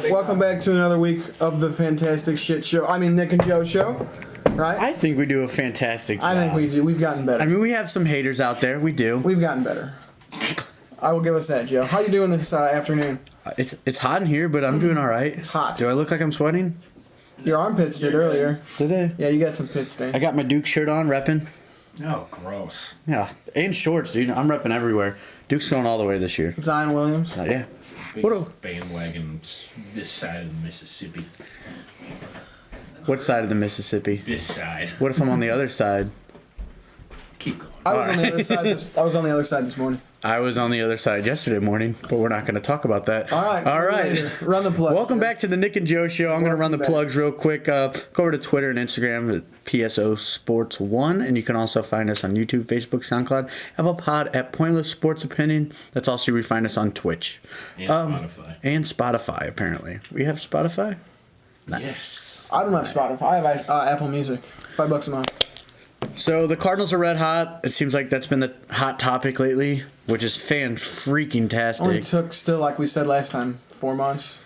Welcome back to another week of the Fantastic Shit Show. I mean, Nick and Joe Show, right? I think we do a fantastic job. I think we do. We've gotten better. I mean, we have some haters out there. We do. We've gotten better. I will give us that, Joe. How you doing this afternoon? It's hot in here, but I'm doing all right. It's hot. Do I look like I'm sweating? Your armpits did earlier. Did they? Yeah, you got some pit stains. I got my Duke shirt on, repping. Oh, gross. Yeah, and shorts, dude. I'm repping everywhere. Duke's going all the way this year. Zion Williams. Yeah. Biggest bandwagon this side of the Mississippi. What side of the Mississippi? This side. What if I'm on the other side? Keep going. I was on the other side. I was on the other side this morning. I was on the other side yesterday morning, but we're not going to talk about that. All right. Later. Run the plugs. Welcome back to the Nick and Joe Show. I'm going to run the plugs real quick. Go over to Twitter and Instagram at PSO Sports 1, and you can also find us on YouTube, Facebook, SoundCloud, Apple Pod at Pointless Sports Opinion. That's also where you find us on Twitch. And Spotify. And Spotify, apparently. We have Spotify? Nice. Yes. I don't have Spotify. I have Apple Music. $5 a month. So the Cardinals are red hot. It seems like that's been the hot topic lately, which is fan-freaking-tastic. Only took still, like we said last time, 4 months.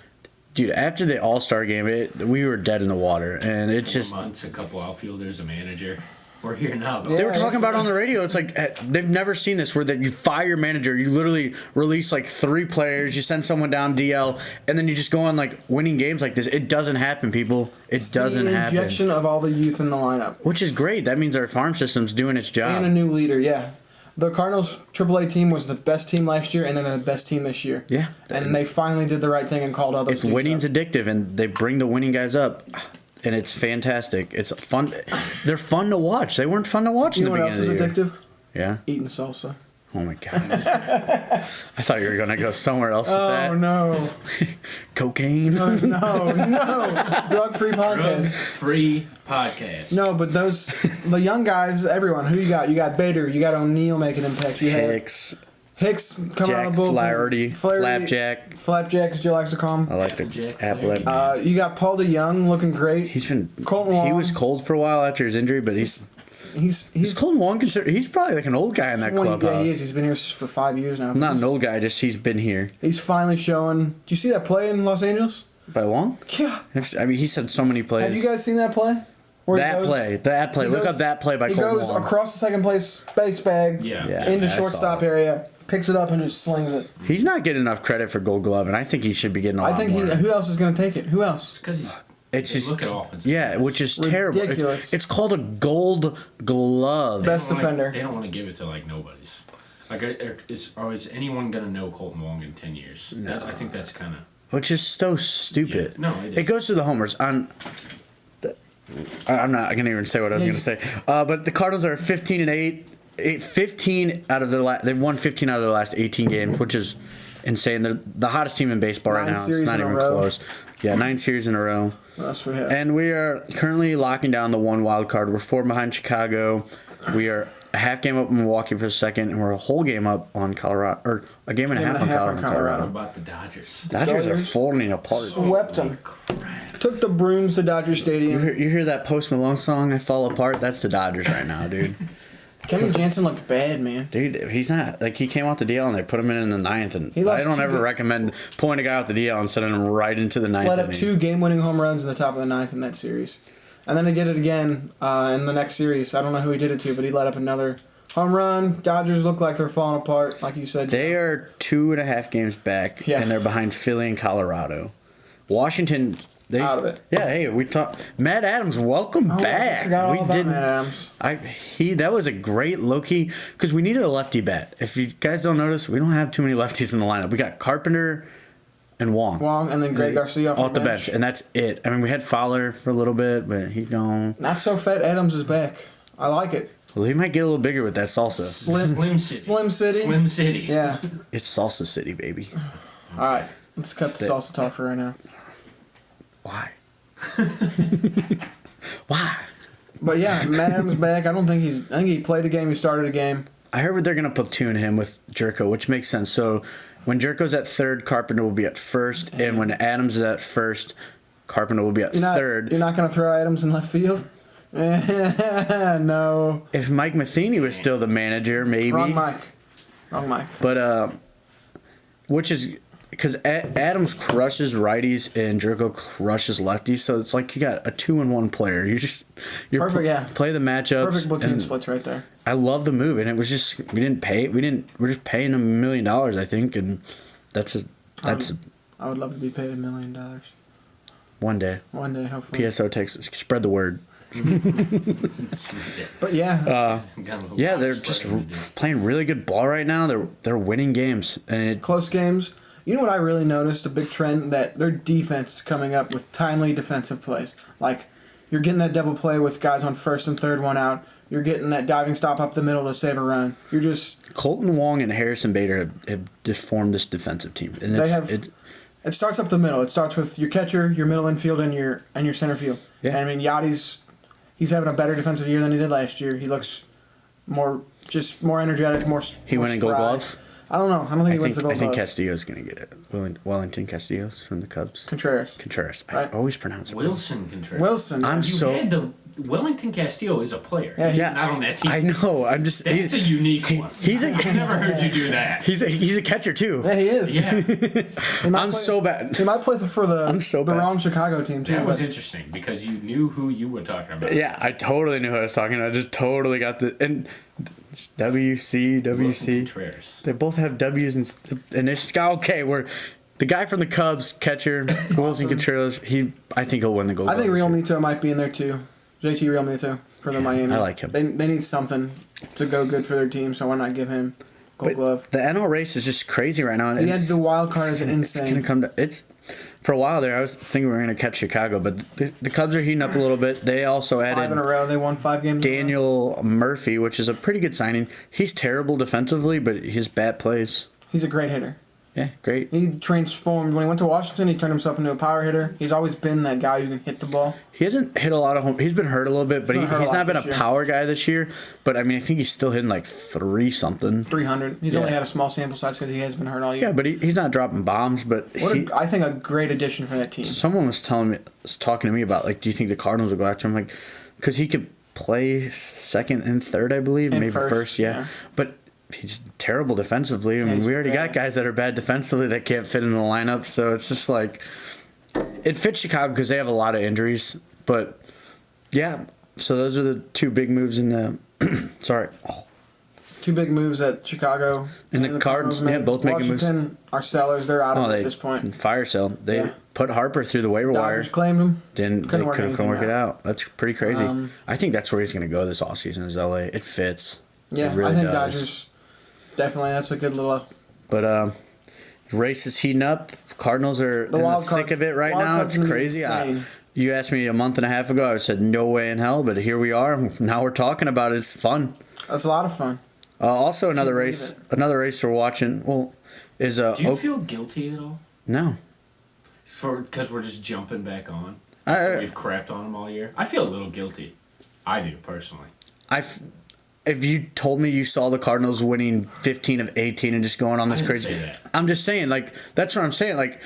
Dude, after the All-Star game, we were dead in the water, and it 4 just... months, a couple outfielders, a manager. We're here now, though. Yeah, They were talking about it on the radio. It's like they've never seen this where that you fire your manager, you literally release like 3 players, you send someone down DL, and then you just go on like winning games like this. It doesn't happen, people. It doesn't happen. The injection of all the youth in the lineup. Which is great. That means our farm system's doing its job. And a new leader, yeah. The Cardinals AAA team was the best team last year, and then they're the best team this year. Yeah. And they finally did the right thing and called all those dudes Winning's up. addictive, and they bring the winning guys up. And it's fantastic. It's fun. They're fun to watch. They weren't fun to watch in the beginning of the year. You know what else is addictive? Yeah. Eating salsa. Oh my god. I thought you were gonna go somewhere else with that. Oh no. Cocaine. No. Drug-free podcast. Free podcast. No, but the young guys, everyone. Who you got? You got Bader. You got O'Neal making impact. You have Hicks coming Jack out of the bullpen. Flaherty. Flapjack, as Jill likes to call him. I like the Jack apple. Flaherty. You got Paul DeYoung looking great. Colton Wong. He was cold for a while after his injury, but he's Colton Wong. He's probably like an old guy in that clubhouse. Yeah, he is. He's been here for 5 years now. Not an old guy, just he's been here. He's finally showing. Do you see that play in Los Angeles? By Wong? Yeah. I mean, he's had so many plays. Have you guys seen that play? That play. Look up that play by Colton Wong. He goes across the second base bag into shortstop area, picks it up, and just slings it. He's not getting enough credit for Gold Glove, and I think he should be getting a lot more. Who else is going to take it? Who else? Because he's... It's just look at offense. Yeah, which is terrible. Ridiculous. It's called a Gold Glove. Best defender. They don't want to give it to like nobody's. Like, is anyone gonna know Colton Wong in 10 years? No. I think that's kind of. Which is so stupid. Yeah, no, it goes to the homers. I'm not gonna even say what I was gonna say. But the Cardinals are 15-8. 15 out of their they've won 15 out of their last 18 games, which is insane. They're the hottest team in baseball right now. It's not even close. Yeah, 9 series in a row. That's what we have. And we are currently locking down the 1 wild card. We're 4 behind Chicago. We are a half game up in Milwaukee for the second, and we're a whole game up on Colorado, or a game and a half on Colorado. What about the Dodgers? Dodgers are falling apart. Swept them. Took the brooms to Dodger Stadium. You hear that Post Malone song, I Fall Apart? That's the Dodgers right now, dude. Kevin Jansen looked bad, man. Dude, he's not. Like, he came out the DL and they put him in the 9th. And I don't ever recommend pulling a guy out the DL and sending him right into the 9th. Let up 2 game-winning home runs in the top of the 9th in that series. And then he did it again in the next series. I don't know who he did it to, but he let up another home run. Dodgers look like they're falling apart, like you said. They are 2.5 games back, and they're behind Philly and Colorado. Washington... out of it. Yeah, hey, we talked. Matt Adams, welcome back. I forgot all about Matt Adams. That was a great low-key, because we needed a lefty bat. If you guys don't notice, we don't have too many lefties in the lineup. We got Carpenter and Wong. And then Greg Garcia off the bench. And that's it. I mean, we had Fowler for a little bit, but he's gone. Not so fat. Adams is back. I like it. Well, he might get a little bigger with that salsa. Slim City. Slim City. Yeah. It's Salsa City, baby. All right. Let's cut the salsa talk for right now. Why? Why? But yeah, Matt Adams back. I think he played a game. He started a game. I heard they're going to platoon him with Jerko, which makes sense. So when Jerko's at third, Carpenter will be at first. And when Adams is at first, Carpenter will be at third. You're not going to throw Adams in left field? No. If Mike Matheny was still the manager, maybe. Wrong Mike. But, which is because Adams crushes righties and Jerko crushes lefties, so it's like you got a 2-in-1 player. You're perfect. Yeah, play the matchups. Perfect platoon splits right there. I love the move, and it was just we're just paying him $1 million, I think, and that's. I would love to be paid $1 million. One day, hopefully. PSO takes spread the word. But yeah, they're just playing really good ball right now. They're winning games and close games. You know what I really noticed? A big trend that their defense is coming up with timely defensive plays. Like you're getting that double play with guys on first and third, one out. You're getting that diving stop up the middle to save a run. You're just Colton Wong and Harrison Bader have just formed this defensive team, and it starts up the middle. It starts with your catcher, your middle infield, and your center field. Yeah. And I mean he's having a better defensive year than he did last year. He looks more energetic, more. He went and Gold Glove. I don't know. I don't think he wins the Gold Glove. I think Castillo's gonna get it. Wellington Castillo's from the Cubs. Contreras. Right? I always pronounce it Wilson Contreras. Wilson. Wellington Castillo is a player. Yeah, he's not on that team. I know. That's a unique one. I've never heard you do that. He's a catcher too. Yeah, he is. Yeah. So bad. He might play for the wrong Chicago team too. That was interesting because you knew who you were talking about. Yeah, I totally knew who I was talking about. I just totally got and it's WC. They both have W's and initials. Okay, we're the guy from the Cubs, catcher, Wilson Contreras. I think he'll win the Gold Glove. I think Real Mito might be in there too. JT Real Mito for the Miami. I like him. They need something to go good for their team, so why not give him Gold Glove? The NL race is just crazy right now. And the wild card is insane. It's gonna come for a while there. I was thinking we were gonna catch Chicago, but the Cubs are heating up a little bit. They also added 5 in a row. They won 5 games. Daniel Murphy, which is a pretty good signing. He's terrible defensively, but his bat plays. He's a great hitter. Yeah, great. He transformed. When he went to Washington, he turned himself into a power hitter. He's always been that guy who can hit the ball. He hasn't hit a lot of home. He's been hurt a little bit, but he's not been a power guy this year. But, I mean, I think he's still hitting like 3-something. 300. He's only had a small sample size because he has been hurt all year. Yeah, but he's not dropping bombs. But I think a great addition for that team. Someone was talking to me about, like, do you think the Cardinals will go after him? Like, because he could play second and third, I believe. Maybe first, yeah. But he's terrible defensively. I mean, we already got guys that are bad defensively that can't fit in the lineup. So it's just like it fits Chicago because they have a lot of injuries. But yeah, so those are the two big moves in the. Sorry. Two big moves at Chicago and the Cardinals. Yeah, both making moves. Washington are sellers. They're out of it at this point. Fire sale. They put Harper through the waiver wire. Dodgers claimed him. Couldn't work it out. That's pretty crazy. I think that's where he's going to go this offseason is LA. It fits. Yeah, really I think does. Dodgers. Definitely, that's a good little. But race is heating up. Cardinals are in the thick of it right now. It's crazy. You asked me a month and a half ago. I said no way in hell. But here we are. Now we're talking about it. It's fun. That's a lot of fun. Also, another race. Another race we're watching. Well, is Do you feel guilty at all? No. Because we're just jumping back on. We've crapped on them all year. I feel a little guilty. I do personally. If you told me you saw the Cardinals winning 15 of 18 and just going on this crazy, I'm just saying, like, that's what I'm saying. Like,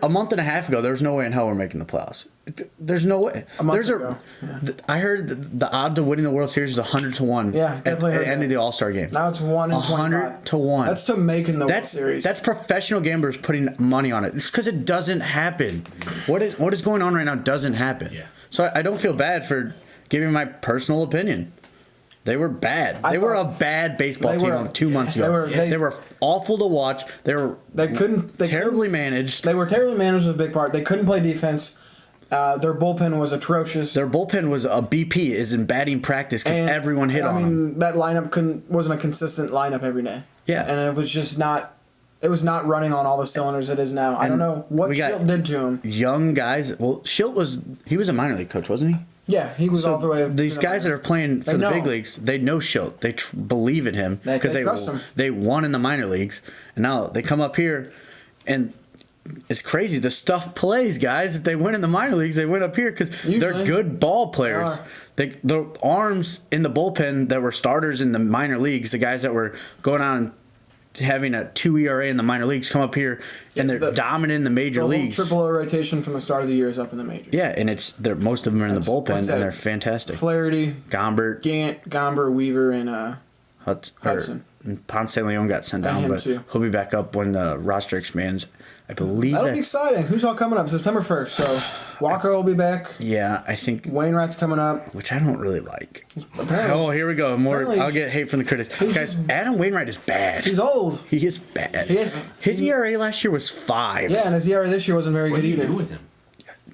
a month and a half ago, there was no way in hell we're making the playoffs. There's no way. I heard the odds of winning the World Series was 100-1. Yeah, definitely. At the end of the All-Star game. Now it's 1 in 25. 100-1. That's to making the World Series. That's professional gamblers putting money on it. It's because it doesn't happen. What is going on right now doesn't happen. Yeah. So I don't feel bad for giving my personal opinion. They were bad. They were a bad baseball team 2 months ago. They were awful to watch. They terribly managed. They were terribly managed was a big part. They couldn't play defense. Their bullpen was atrocious. Their bullpen was a BP, is in batting practice because everyone hit on them. I mean, that lineup wasn't a consistent lineup every day. Yeah. And it was just not. It was not running on all the cylinders it is now. I don't know what Schilt did to him. Young guys. Well, Schilt was a minor league coach, wasn't he? Yeah, he was all the way. These guys that are playing for the big leagues, they know Schilt. They believe in him because they trust him. They won in the minor leagues, and now they come up here, and it's crazy. The stuff plays, guys. If they win in the minor leagues, they win up here because they're good ball players. The arms in the bullpen that were starters in the minor leagues, the guys that were going out and having a 2 ERA in the minor leagues come up here and they're dominant in the major leagues. The whole AAA rotation from the start of the year is up in the majors. Yeah, and most of them are in the bullpen and they're fantastic. Flaherty, Gombert, Gant, Gomber, Weaver, and Hudson. And Ponce de Leon got sent down, but he'll be back up when the roster expands. I believe that'll be exciting. Who's all coming up? September 1st. So Walker will be back. Yeah, I think Wainwright's coming up, which I don't really like. Oh, here we go. I'll get hate from the critics. Guys, Adam Wainwright is bad. He's old. He is bad. His ERA last year was 5. Yeah, and his ERA this year wasn't very good either. What do you do with him?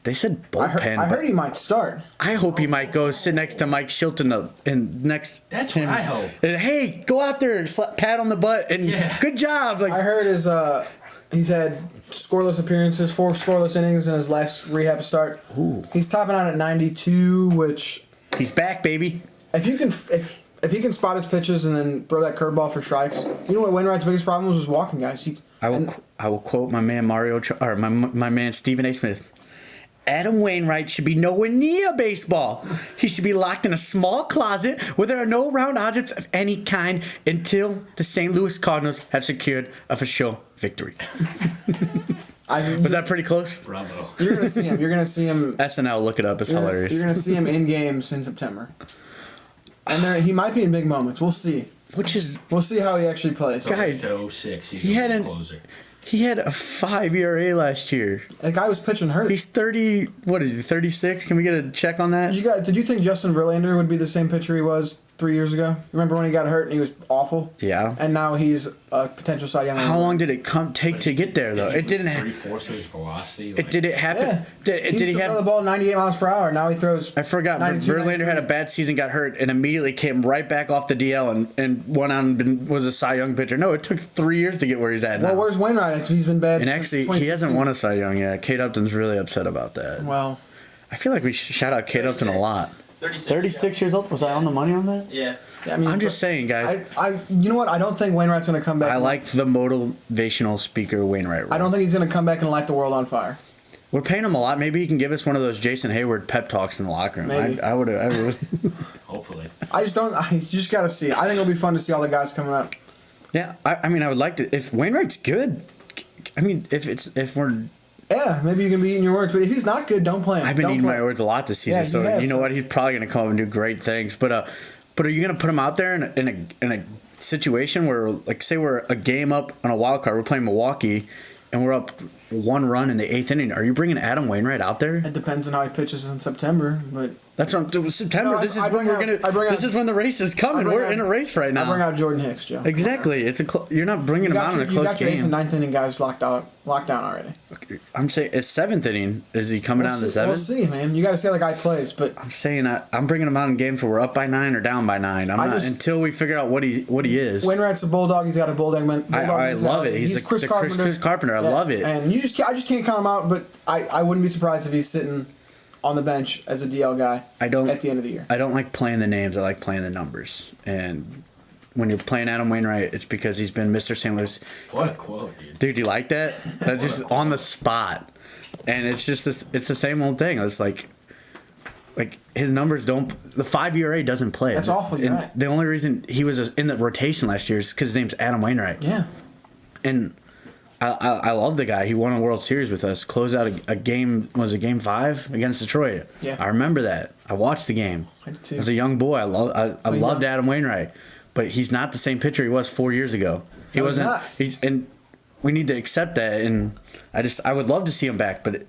They said bullpen. I heard he might start. I hope he might go sit next to Mike Shilton and next. That's what I hope. And hey, go out there, pat on the butt, and good job. I heard he's had scoreless appearances, 4 scoreless innings in his last rehab start. Ooh. He's topping out at 92, which he's back, baby. If you can, if he can spot his pitches and then throw that curveball for strikes, you know what Wainwright's biggest problem was walking guys. I will quote my man my man Stephen A. Smith. Adam Wainwright should be nowhere near baseball. He should be locked in a small closet where there are no round objects of any kind until the St. Louis Cardinals have secured a for sure victory. Was that pretty close? Bravo. You're gonna see him. You're gonna see him. SNL, look it up. It's hilarious. You're gonna see him in games in September, and he might be in big moments. We'll see. We'll see how he actually plays. Guys, to 06, he had a closer. He had a 5 ERA last year. The guy was pitching hurt. He's 30. What is he? 36. Can we get a check on that? Did you think Justin Verlander would be the same pitcher he was 3 years ago? Remember when he got hurt and he was awful? Yeah. And now he's a potential Cy Young. How long did it take to get there though? It didn't. 3/4 his velocity. Did it happen? Yeah. Did he have the ball 98 miles per hour? Now he throws. I forgot. Verlander had a bad season, got hurt, and immediately came right back off the DL and went on and was a Cy Young pitcher. No, it took 3 years to get where he's at now. Well, where's Wainwright? He's been bad. And actually, he hasn't won a Cy Young yet. Kate Upton's really upset about that. Well, I feel like we shout out Kate Upton a lot. 36 years old. Was I on the money on that? Yeah. I mean, I'm just saying, guys. You know what? I don't think Wainwright's going to come back. I liked the motivational speaker Wainwright role. I don't think he's going to come back and light the world on fire. We're paying him a lot. Maybe he can give us one of those Jason Hayward pep talks in the locker room. Maybe. I would. Hopefully. I just don't. You just got to see. I think it'll be fun to see all the guys coming up. Yeah, I mean, I would like to. If Wainwright's good, I mean, if we're. Yeah, maybe you can be eating your words, but if he's not good, don't play him. I've been eating my words a lot this season, so you know what? He's probably going to come up and do great things. But are you going to put him out there in a situation where, like, say we're a game up on a wild card, we're playing Milwaukee, and we're up 1 run in the 8th inning? Are you bringing Adam Wainwright out there? It depends on how he pitches in September, but that's what September. No, this is when the race is coming. We're in a race right now. I bring out Jordan Hicks, Joe. Exactly. You're not bringing him out in a close game. You got your 8th and 9th inning guys locked down already. Okay. I'm saying it's 7th inning. Is he coming down to 7th? We'll see, man. You got to see how the guy plays, but I'm saying I'm bringing him out in games where we're up by 9 or down by 9. Until we figure out what he is. Wainwright's a bulldog. He's got a bulldog mentality. I love it. He's Chris Carpenter. I love it. And I just can't count him out. But I wouldn't be surprised if he's sitting on the bench as a DL guy at the end of the year. I don't like playing the names. I like playing the numbers. And when you're playing Adam Wainwright, it's because he's been Mr. St. Louis. What a quote, dude. Dude, you like that? That's just on the spot. And it's just it's the same old thing. It's like his numbers don't. The 5 ERA doesn't play. That's awful. You're right. The only reason he was in the rotation last year is because his name's Adam Wainwright. Yeah. And I love the guy. He won a World Series with us. Closed out a game. Was it Game 5 against Detroit? Yeah. I remember that. I watched the game. I did too. As a young boy, I loved Adam Wainwright, but he's not the same pitcher he was 4 years ago. He wasn't. And we need to accept that. And I would love to see him back, but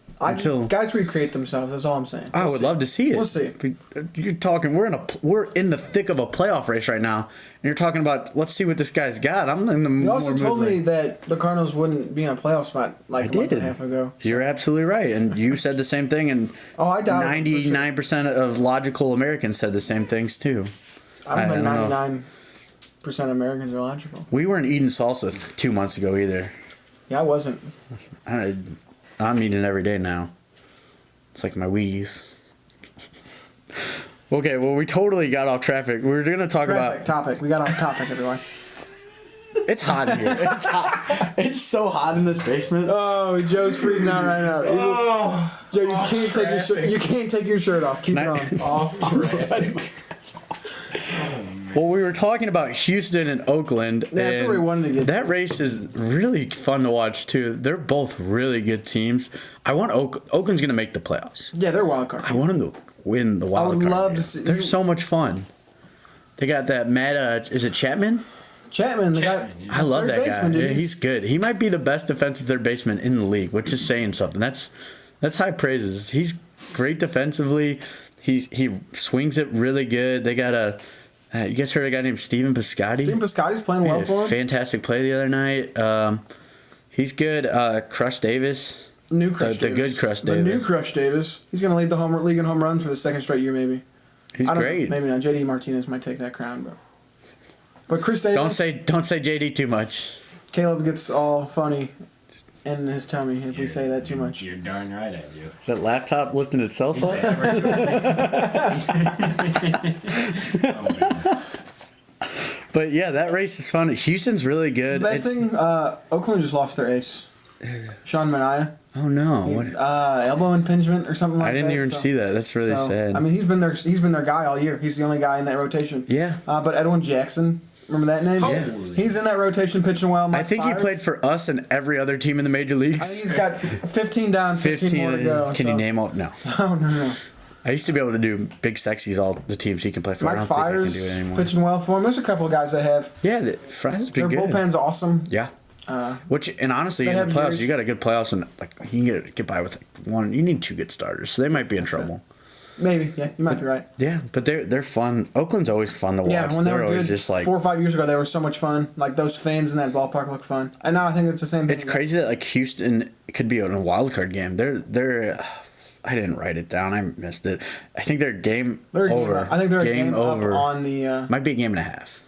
guys recreate themselves. That's all I'm saying. I would love to see it. We'll see. You're talking. We're in the thick of a playoff race right now, and you're talking about let's see what this guy's got. I'm in the. You also told me that the Cardinals wouldn't be in a playoff spot like a month and a half ago. So. You're absolutely right, and you said the same thing. And I doubt 99% of logical Americans said the same things too. I don't think 99% of Americans are logical. We weren't eating salsa 2 months ago either. Yeah, I wasn't. I'm eating it every day now. It's like my Wheaties. Okay, well, we totally got off traffic. We were going to talk about... Topic. We got off topic, everyone. It's hot in here. It's hot. It's so hot in this basement. Oh, Joe's freaking out right now. Joe, you can't take your shirt off. Keep it on. Off traffic. Well, we were talking about Houston and Oakland. Yeah, that's where we wanted to get that race is really fun to watch, too. They're both really good teams. I want Oakland's going to make the playoffs. Yeah, they're wild card team. I want them to win the wild card. I would love to see. They're so much fun. They got that Matt, is it Chapman? Chapman, I love that guy. Yeah, he's good. He might be the best defensive third baseman in the league, which is saying something. That's high praises. He's great defensively. He swings it really good. They got you guys heard a guy named Steven Piscotty? Steven Piscotty's playing well for him. Fantastic play the other night. He's good. Crush Davis. The good Crush Davis. The new Crush Davis. He's going to lead the league in home runs for the second straight year, maybe. He's great. Maybe not. JD Martinez might take that crown, but Chris Davis. Don't say JD too much. Caleb gets all funny in his tummy if we say that too much. You're darn right I do. Is that laptop lifting itself up? But yeah, that race is fun. Houston's really good. Oakland just lost their ace, Sean Manaea. Oh no! Elbow impingement or something like that. I didn't even see that. That's really sad. I mean, he's been their guy all year. He's the only guy in that rotation. Yeah. But Edwin Jackson, remember that name? Yeah. He's in that rotation pitching well. I think he played for us and every other team in the major leagues. I think he's got 15 down, 15 more to go. Can you name all? No. No. I used to be able to do big sexies all the teams he can play for. Mike I don't think I can do it Fiers anymore. pitching well for him. There's a couple of guys that have. Yeah, Fiers has been good. Their bullpen's awesome. Yeah. Honestly, in the playoffs, you got a good playoffs, and you can get by with one. You need 2 good starters, so they might be in trouble. Maybe, yeah, you might be right. Yeah, but they're fun. Oakland's always fun to watch. Yeah, when they were always good, just 4 or 5 years ago, they were so much fun. Like those fans in that ballpark look fun. And now I think it's the same thing. It's crazy that Houston could be in a wild card game. They're. I didn't write it down. I missed it. I think they're game over. I think they're a game over on the. Might be a game and a half.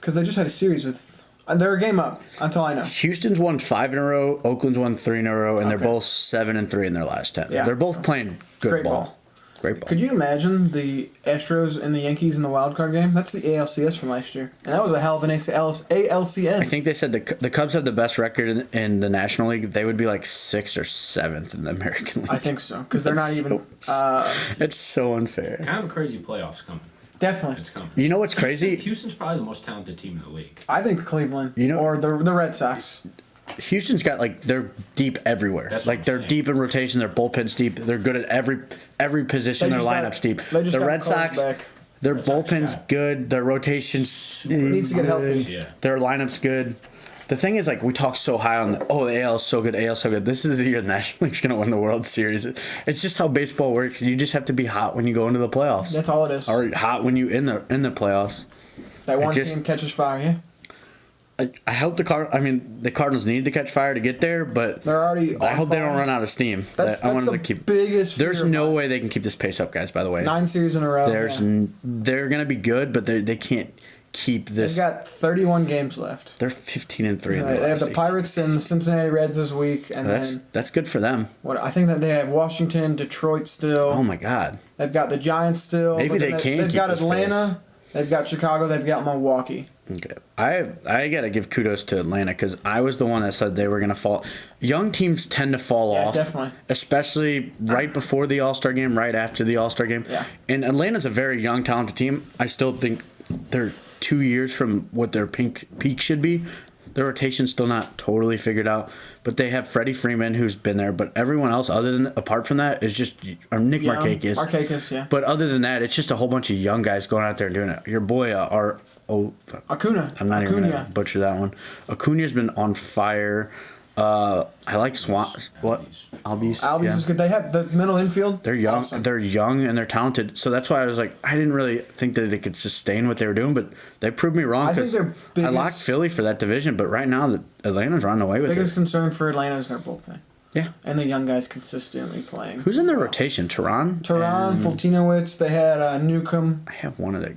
Because they just had a series with. They're a game up, until I know. Houston's won 5 in a row. Oakland's won 3 in a row, and they're both 7-3 in their last 10. Yeah. They're both playing good ball. Great ball. Could you imagine the Astros and the Yankees in the wild card game? That's the ALCS from last year, and that was a hell of an ALCS. I think they said the Cubs have the best record in the National League. They would be 6th or 7th in the American League. I think so, because they're not even. It's so unfair. Kind of a crazy playoffs coming. Definitely. It's coming. You know what's crazy? Houston's probably the most talented team in the league. I think Cleveland. Or the Red Sox. Houston's got they're deep everywhere. They're deep in rotation. Their bullpen's deep. They're good at every position. Their lineup's deep. The Red Sox, their bullpen's good. Their rotations needs to get healthy. Yeah. Their lineup's good. The thing is, we talk so high on the AL is so good, AL so good. This is the year the National League's gonna win the World Series. It's just how baseball works. You just have to be hot when you go into the playoffs. That's all it is. Or hot when you in the playoffs. That one team catches fire, yeah. I hope the Cardinals need to catch fire to get there, but they're already. I hope they don't run out of steam. That's the biggest. There's no way they can keep this pace up, guys. By the way, 9 series in a row. They're gonna be good, but they can't keep this. They've got 31 games left. They're 15-3. They have the Pirates and the Cincinnati Reds this week, and that's good for them. I think that they have Washington, Detroit still. Oh my God. They've got the Giants still. Maybe they can. They've got Atlanta. They've got Chicago. They've got Milwaukee. Okay, I gotta give kudos to Atlanta because I was the one that said they were gonna fall. Young teams tend to fall off, definitely, especially right before the All-Star game, right after the All-Star game. Yeah. And Atlanta's a very young, talented team. I still think they're 2 years from what their peak should be. Their rotation's still not totally figured out, but they have Freddie Freeman who's been there. But everyone else, apart from that, is just Nick Markakis. Markakis, yeah. But other than that, it's just a whole bunch of young guys going out there and doing it. Your boy, Acuna. I'm not even gonna butcher that one. Acuna's been on fire. I like Albies is good. They have the middle infield. They're young. Awesome. They're young and they're talented. So that's why I was I didn't really think that they could sustain what they were doing, but they proved me wrong because I locked Philly for that division. But right now, Atlanta's running away with it. Biggest concern for Atlanta is their bullpen. Yeah. And the young guys consistently playing. Who's in their rotation? Tehran, Fultinowicz. They had Newcomb. I have one of the.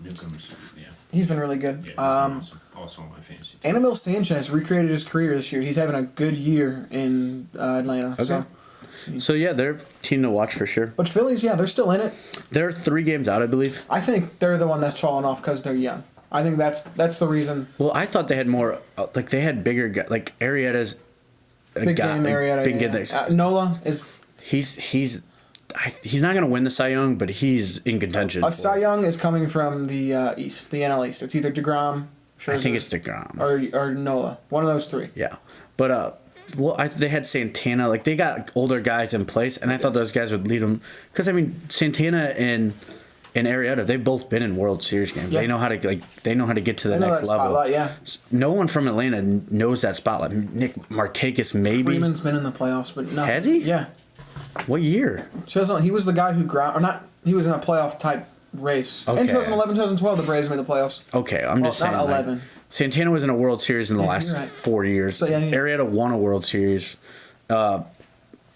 Newcomb's, yeah. He's been really good. Yeah, also on my fantasy team. Anibal Sanchez recreated his career this year. He's having a good year in Atlanta. Okay. So yeah, they're a team to watch for sure. But Phillies, they're still in it. They're 3 games out, I believe. I think they're the one that's fallen off because they're young. I think that's the reason. Well, I thought they had more. They had bigger guys. Arrieta's big game Arrieta. Nola is. He's not going to win the Cy Young, but he's in contention. Cy Young is coming from the East, the NL East. It's either DeGrom, Scherzer, I think it's DeGrom. Or Nola. One of those 3. Yeah. But, they had Santana. They got older guys in place, and I thought those guys would lead them. Because, Santana and and Arrieta, they've both been in World Series games. Yeah. They know how to get to the They know next that level. spotlight, yeah. No one from Atlanta knows that spotlight. Nick Markakis, maybe. Freeman's been in the playoffs, but no. Has he? Yeah. What year? He was the guy who he was in a playoff type race. Okay. In 2011, 2012, the Braves made the playoffs. Okay, I'm just saying. Not 11. Santana was in a World Series in the last you're right. 4 years. So, yeah. Arrieta won a World Series.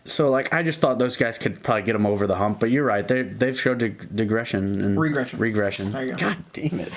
So, like, I just thought those guys could probably get them over the hump. But you're right. They've showed digression. And regression. There you go. God damn it.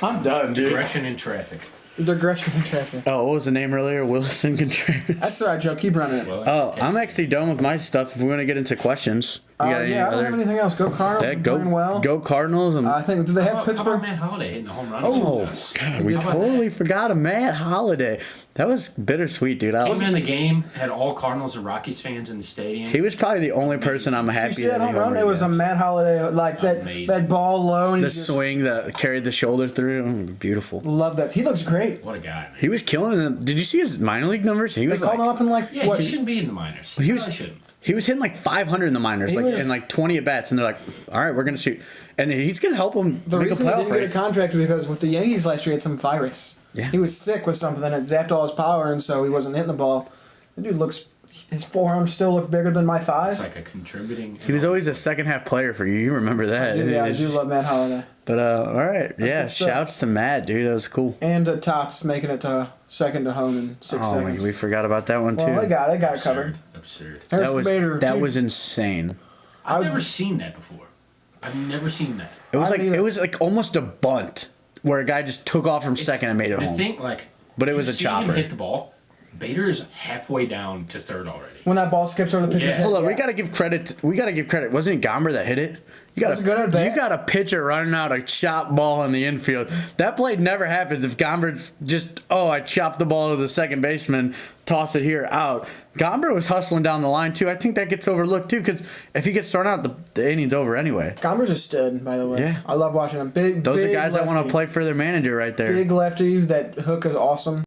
I'm done, dude. Digression in traffic. Digression in traffic. Oh, what was the name earlier? Wilson Contreras. That's all right, Joe. Keep running it. Well, I'm actually done with my stuff. If we want to get into questions. I don't have anything else. Go Cardinals. Doing well. Go Cardinals. I think, do they have How Pittsburgh? about Matt Holiday hitting the home run? Oh, God, we totally forgot a Matt Holiday. That was bittersweet, dude. Came in the game, had all Cardinals and Rockies fans in the stadium. He was probably the only person I'm happy You see that home run? homered It was a against. Matt Holiday, like that ball low. And The swing that carried the shoulder through. Beautiful. Love that. He looks great. What a guy. Man. He was killing them. Did you see his minor league numbers? He They was called him like, up in like, Yeah, what? he shouldn't be in the minors. He was- shouldn't. he was hitting like 500 in the minors, was- in like 20 at bats, and they're like, all right, we're going to shoot. And he's going to help him The make a reason he playoff didn't race. get a contract is because with the Yankees last year, he had some virus. Yeah. He was sick with something, and it zapped all his power, and so he wasn't hitting the ball. The dude his forearms still look bigger than my thighs. It's like a contributing. He was always a second half player for you. You remember that. I do love Matt Holiday. But, all right. Yeah, good stuff. shouts to Matt, dude. That was cool. And Tots making it to second to home in 6 Oh, seconds. we forgot about that one, too. Well, they got it covered. Absurd. Harrison Bader. That dude, was insane. I've never seen that before. I've never seen that. It was like almost a bunt where a guy just took off from second and made it The home. thing, like, But it was you a see chopper. him hit the ball. Bader is halfway down to third already. when that ball skips over the pitcher's Yeah. head. Hold on, yeah. we gotta give credit. Wasn't it Gomber that hit it? You got Was it good at bat? You got a pitcher running out a chop ball in the infield. That play never happens if Gomber's just I chopped the ball to the second baseman, toss it here out. Gomber was hustling down the line too. I think that gets overlooked too because if he gets thrown out, the inning's over anyway. Gomber's a stud, by the way. Yeah. I love watching him. Those big are guys that want to lefty. play for their manager right there. Big lefty. That hook is awesome.